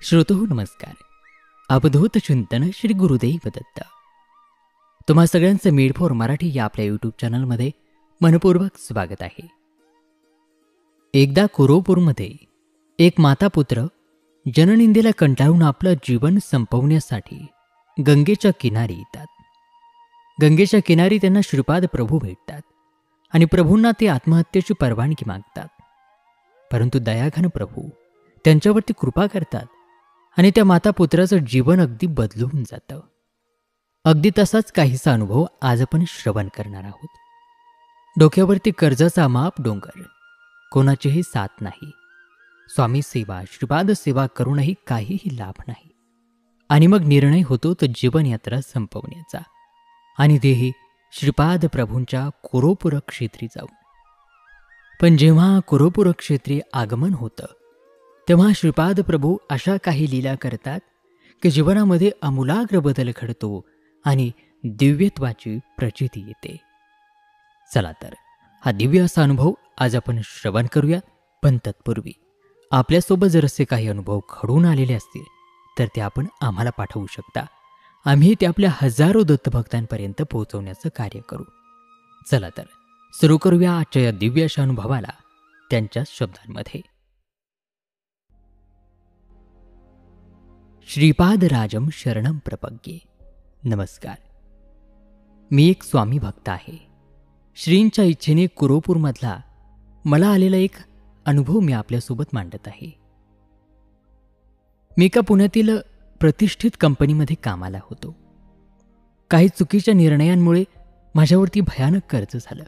श्रोतो नमस्कार. अवधूत चिंतन श्री गुरुदेव दत्त. तुम्हा सगळ्यांचं मेड फॉर मराठी या आपल्या यूट्यूब चॅनलमध्ये मनपूर्वक स्वागत आहे. एकदा कुरोपूरमध्ये एक माता पुत्र जननिंदेला कंटाळून आपलं जीवन संपवण्यासाठी गंगेच्या किनारी येतात. गंगेच्या किनारी त्यांना श्रीपाद प्रभू भेटतात आणि प्रभूंना ते आत्महत्येची परवानगी मागतात. परंतु दयाघन प्रभू त्यांच्यावरती कृपा करतात आणि त्या माता पुत्राचं जीवन अगदी बदलून जातं. अगदी तसाच काहीसा अनुभव आज आपण श्रवण करणार आहोत. डोक्यावरती कर्जाचा माप डोंगर, कोणाचीही साथ नाही. स्वामी सेवा, श्रीपाद सेवा करूनही काहीही लाभ नाही. आणि मग निर्णय होतो तो जीवनयात्रा संपवण्याचा आणि तेही श्रीपाद प्रभूंच्या कुरोपूर क्षेत्री जाऊन. पण जेव्हा कुरोपूर क्षेत्री आगमन होतं तेव्हा श्रीपाद प्रभू अशा काही लीला करतात की जीवनामध्ये आमूलाग्र बदल घडतो आणि दिव्यत्वाची प्रचिती येते. चला तर हा दिव्य असा अनुभव आज आपण श्रवण करूया. पण तत्पूर्वी आपल्यासोबत जर असे काही अनुभव घडून आलेले असतील तर ते आपण आम्हाला पाठवू शकता. आम्ही ते आपल्या हजारो दत्तभक्तांपर्यंत पोहोचवण्याचं कार्य करू. चला तर सुरू करूया आजच्या या दिव्य अशा अनुभवाला त्यांच्या शब्दांमध्ये. श्रीपाद राजम शरणम प्रपद्ये. नमस्कार. मी एक स्वामी भक्त आहे. श्रींच्या इच्छेने कुरोपूरमधला मला आलेला एक अनुभव मी आपल्यासोबत मांडत आहे. मी एका पुण्यातील प्रतिष्ठित कंपनीमध्ये कामाला होतो. काही चुकीच्या निर्णयांमुळे माझ्यावरती भयानक कर्ज झालं.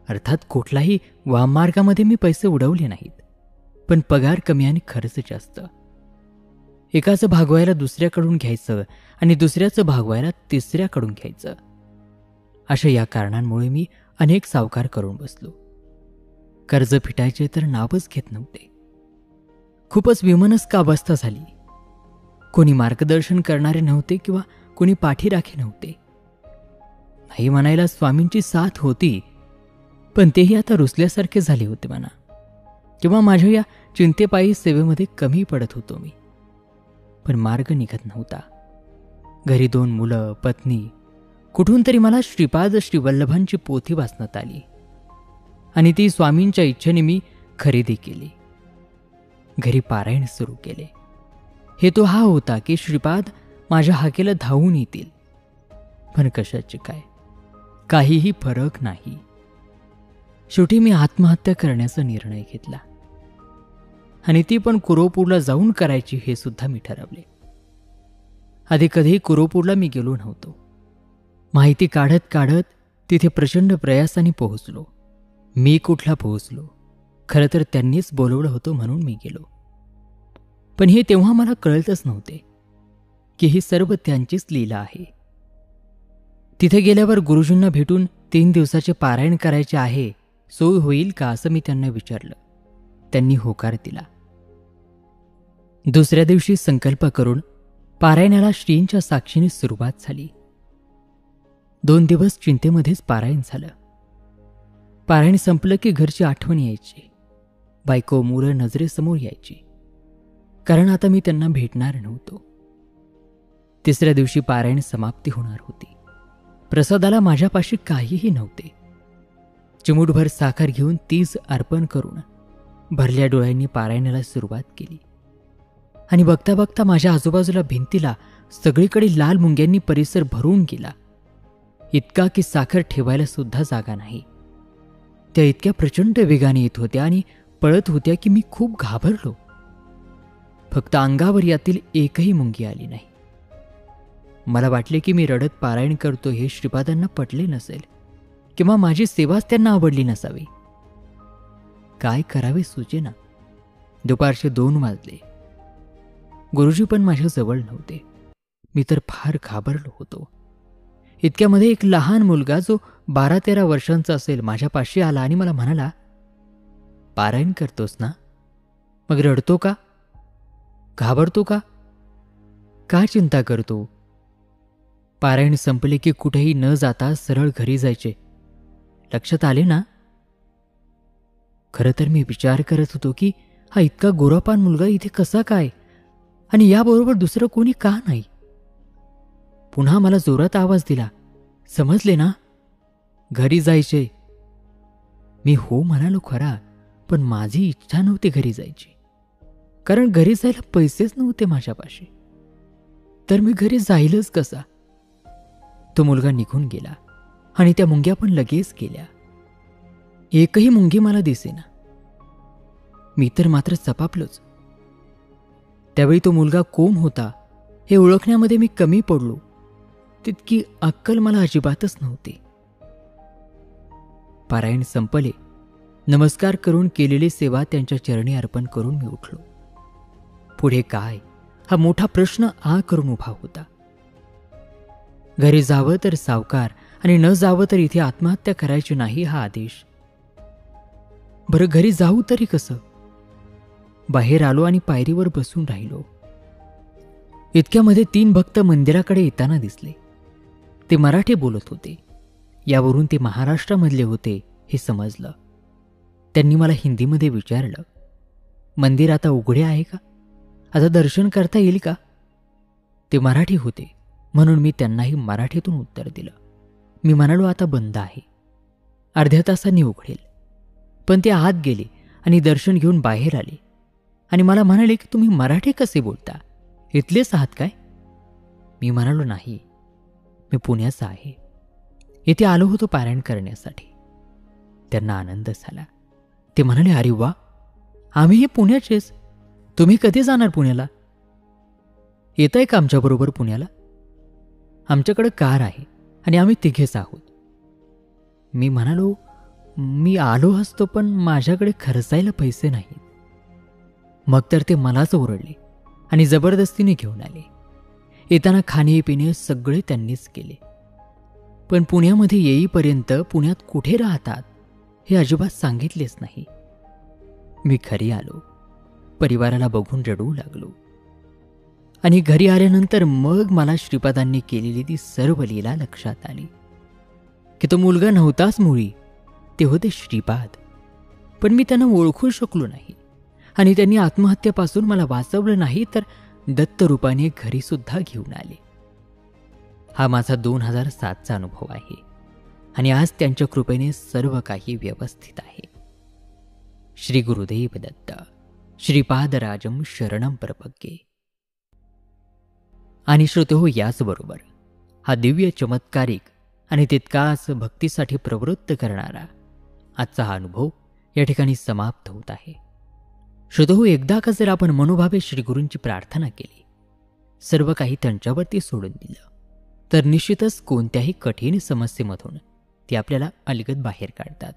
अर्थात कुठलाही वाममार्गामध्ये मी पैसे उडवले नाहीत, पण पगार कमी आणि खर्च जास्त. एकाचं भागवायला दुसऱ्याकडून घ्यायचं आणि दुसऱ्याचं भागवायला तिसऱ्याकडून घ्यायचं. अशा या कारणांमुळे मी अनेक सावकार करून बसलो. कर्ज फिटायचे तर नावच घेत नव्हते. खूपच विमनस्क अवस्था झाली. कोणी मार्गदर्शन करणारे नव्हते किंवा कोणी पाठीराखे नव्हते. नाही म्हणायला स्वामींची साथ होती, पण तेही आता रुसल्यासारखे झाले होते म्हणा. किंवा माझ्या या चिंतेपायी सेवेमध्ये कमी पडत होतो मी. पण मार्ग निघत नव्हता. घरी 2 मुलं, पत्नी. कुठून तरी मला श्रीपाद श्रीवल्लभांची पोथी वाचण्यात आली आणि ती स्वामींच्या इच्छेने मी खरेदी केली. घरी पारायण सुरू केले. हेतू हा होता की श्रीपाद माझ्या हाकेला धावून येतील. पण कशाचे काय, काहीही फरक नाही. शेवटी मी आत्महत्या करण्याचा निर्णय घेतला आणि ती पण कुरोपूरला जाऊन करायची हे सुद्धा मी ठरवले. आधी कधी कुरोपूरला मी गेलो नव्हतो. माहिती काढत काढत तिथे प्रचंड प्रयासाने पोहोचलो. मी कुठला पोहोचलो, खरं तर त्यांनीच बोलवलं होतं म्हणून मी गेलो. पण हे तेव्हा मला कळतच नव्हते की ही सर्व त्यांचीच लीला आहे. तिथे गेल्यावर गुरुजींना भेटून 3 दिवसाचे पारायण करायचे आहे, सोय होईल का असं मी त्यांना विचारलं. त्यांनी होकार दिला. दुसऱ्या दिवशी संकल्प करून पारायणाला श्रींच्या साक्षीने सुरुवात झाली. 2 दिवस चिंतेमध्येच पारायण झालं. पारायण संपलं की घरची आठवण यायची. बायको मुलं नजरेसमोर यायची, कारण आता मी त्यांना भेटणार नव्हतो. तिसऱ्या दिवशी पारायण समाप्ती होणार होती. प्रसादाला माझ्यापाशी काहीही नव्हते. चिमूटभर साखर घेऊन तीच अर्पण करून भरल्या डोळ्यांनी पारायणाला सुरुवात केली. आणि बघता बघता माझ्या आजूबाजूला भिंतीला सगळीकडे लाल मुंग्यांनी परिसर भरून गेला. इतका की साखर ठेवायला सुद्धा जागा नाही. त्या इतक्या प्रचंड वेगाने येत होत्या आणि पळत होत्या की मी खूप घाबरलो. फक्त अंगावर यातील एकही मुंगी आली नाही. मला वाटले की मी रडत पारायण करतो हे श्रीपादांना पटले नसेल किंवा माझी सेवाच त्यांना आवडली नसावी. काय करावे सुचेना. दुपारचे 2 वाजले. गुरुजी पण माझ्या जवळ नव्हते. मी तर फार घाबरलो होतो. इतक्यामध्ये एक लहान मुलगा जो 12-13 वर्षांचा असेल माझ्यापाशी आला आणि मला म्हणाला, पारायण करतोस ना, मग रडतो का, घाबरतो का, काय चिंता करतो. पारायण संपले की कुठेही न जाता सरळ घरी जायचे, लक्षात आले ना. खरं तर मी विचार करत होतो की हा इतका गोरापान मुलगा इथे कसा काय, आणि याबरोबर दुसरं कोणी का नाही? पुन्हा मला जोरात आवाज दिला, समजले ना? घरी जायचे. मी हो म्हणालो खरा, पण माझी इच्छा नव्हती घरी जायची, कारण घरी जायला पैसेच नव्हते माझ्यापाशी. तर मी घरी जाईलच कसा? तो मुलगा निघून गेला आणि त्या मुंग्या पण लगेच गेल्या. एकही मुंगी मला दिसेना. मी तर मात्र चपापलोच. त्यावेळी तो मुलगा कोण होता हे ओळखण्यामध्ये मी कमी पडलो. तितकी अक्कल मला अजिबातच नव्हती. पारायण संपले. नमस्कार करून केलेली सेवा त्यांच्या चरणी अर्पण करून मी उठलो. पुढे काय हा मोठा प्रश्न आ करून उभा होता. घरी जावं तर सावकार आणि न जावं तर इथे आत्महत्या करायची नाही हा आदेश. बरं, घरी जाऊ तरी कसं? बाहेर आलो आणि पायरीवर बसून राहिलो. इतक्यामध्ये 3 भक्त मंदिराकडे येताना दिसले. ते मराठी बोलत होते. यावरून ते महाराष्ट्रामधले होते हे समजलं. त्यांनी मला हिंदीमध्ये विचारलं, मंदिर आता उघडे आहे का? आता दर्शन करता येईल का? ते मराठी होते म्हणून मी त्यांनाही मराठीतून उत्तर दिलं. मी म्हणालो, आता बंद आहे, अर्ध्या तासांनी उघडेल. पण ते आत गेले आणि दर्शन घेऊन बाहेर आले आणि मला म्हणाले की तुम्ही मराठी कसे बोलता? इथलेच आहात काय? मी म्हणालो, नाही, मी पुण्याचा आहे. इथे आलो होतो पारायण करण्यासाठी. त्यांना आनंद झाला. ते म्हणाले, अरे वा, आम्हीही पुण्याचेच. तुम्ही कधी जाणार पुण्याला? येताय का आमच्याबरोबर पुण्याला? आमच्याकडे कार आहे आणि आम्ही तिघेच आहोत. मी म्हणालो, मी आलो असतो पण माझ्याकडे खर्चायला पैसे नाहीत. मग तर ते मलाच ओरडले आणि जबरदस्तीने घेऊन आले. येताना खाणे पिणे सगळे त्यांनीच केले. पण पुण्यामध्ये येईपर्यंत पुण्यात कुठे राहतात हे अजिबात सांगितलेच नाही. मी घरी आलो. परिवाराला बघून रडू लागलो. आणि घरी आल्यानंतर मग मला श्रीपादांनी केलेली ती सर्व लीला लक्षात आली की तो मुलगा नव्हताच मुळी, ते होते श्रीपाद. पण मी त्यांना ओळखू शकलो नाही आणि त्यांनी आत्महत्येपासून मला वाचवलं नाही तर दत्तरूपाने घरी सुद्धा घेऊन आले. हा माझा 2007चा अनुभव आहे आणि आज त्यांच्या कृपेने सर्व काही व्यवस्थित आहे. श्री गुरुदेव दत्त. श्रीपादराजम शरणम प्रपद्ये. आणि श्रोतेहो, याचबरोबर हा दिव्य, चमत्कारिक आणि तितकाच भक्तीसाठी प्रवृत्त करणारा आजचा हा अनुभव या ठिकाणी समाप्त होत आहे. श्रोतेहो, एकदा का जर आपण मनोभावे श्रीगुरूंची प्रार्थना केली, सर्व काही त्यांच्यावरती सोडून दिलं, तर निश्चितच कोणत्याही कठीण समस्येमधून ते आपल्याला अलगद बाहेर काढतात.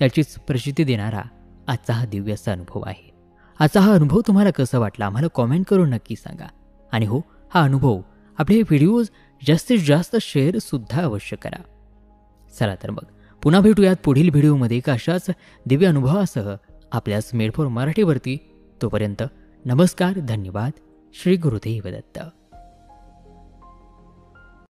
याचीच प्रचिती देणारा आजचा हा दिव्याचा अनुभव आहे. आजचा हा अनुभव तुम्हाला कसा वाटला आम्हाला कॉमेंट करून नक्की सांगा. आणि हो, हा अनुभव आपले व्हिडिओज जास्तीत जास्त शेअर सुद्धा अवश्य करा. चला तर मग पुन्हा भेटूयात पुढील व्हिडिओमध्ये एका अशाच दिव्य अनुभवासह आपल्याच मेड फॉर मराठीवरती. तोपर्यंत नमस्कार, धन्यवाद. श्री गुरुदेव दत्त.